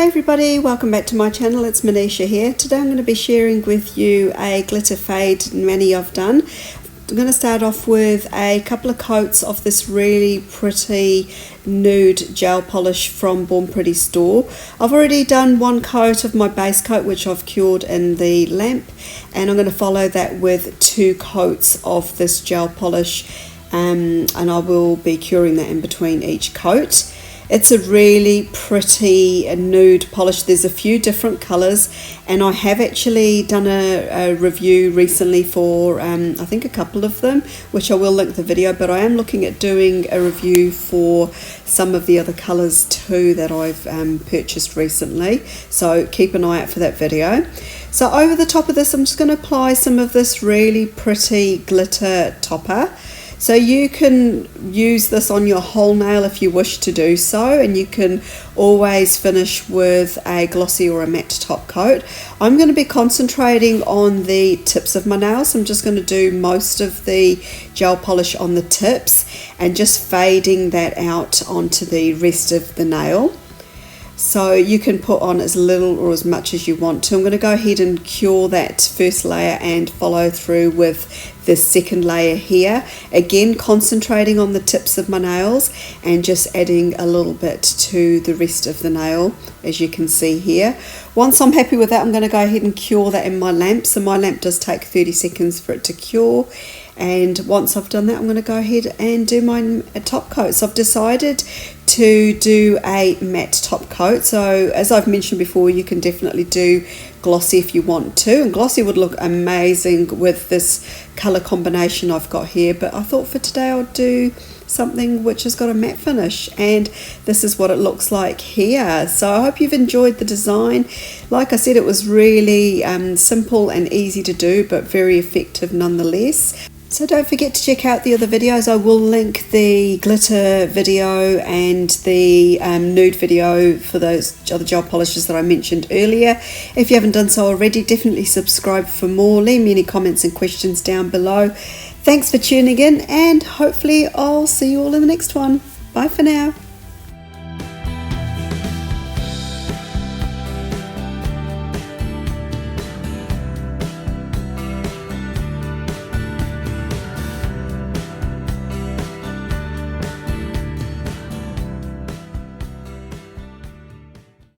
Hey everybody, welcome back to my channel. It's Manisha here. Today I'm going to be sharing with you a glitter fade mani I've done. I'm going to start off with a couple of coats of this really pretty nude gel polish from Born Pretty store. I've already done one coat of my base coat, which I've cured in the lamp, and I'm going to follow that with two coats of this gel polish, and I will be curing that in between each coat. It's a really pretty nude polish. There's a few different colours, and I have actually done a review recently for I think a couple of them, which I will link the video, but I am looking at doing a review for some of the other colours too that I've purchased recently, so keep an eye out for that video. So over the top of this, I'm just going to apply some of this really pretty glitter topper. So you can use this on your whole nail if you wish to do so, and you can always finish with a glossy or a matte top coat. I'm going to be concentrating on the tips of my nails. I'm just going to do most of the gel polish on the tips and just fading that out onto the rest of the nail. So you can put on as little or as much as you want to. I'm going to go ahead and cure that first layer and follow through with the second layer here. Again, concentrating on the tips of my nails and just adding a little bit to the rest of the nail, as you can see here. Once I'm happy with that, I'm going to go ahead and cure that in my lamp. So my lamp does take 30 seconds for it to cure. And once I've done that, I'm going to go ahead and do my top coat. So I've decided to do a matte top coat. So as I've mentioned before, you can definitely do glossy if you want to, and glossy would look amazing with this color combination I've got here, but I thought for today I'll do something which has got a matte finish, and this is what it looks like here. So I hope you've enjoyed the design. Like I said, it was really simple and easy to do, but very effective nonetheless. So don't forget to check out the other videos. I will link the glitter video and the nude video for those other gel polishes that I mentioned earlier. If you haven't done so already, definitely subscribe for more. Leave me any comments and questions down below. Thanks for tuning in, and hopefully I'll see you all in the next one. Bye for now.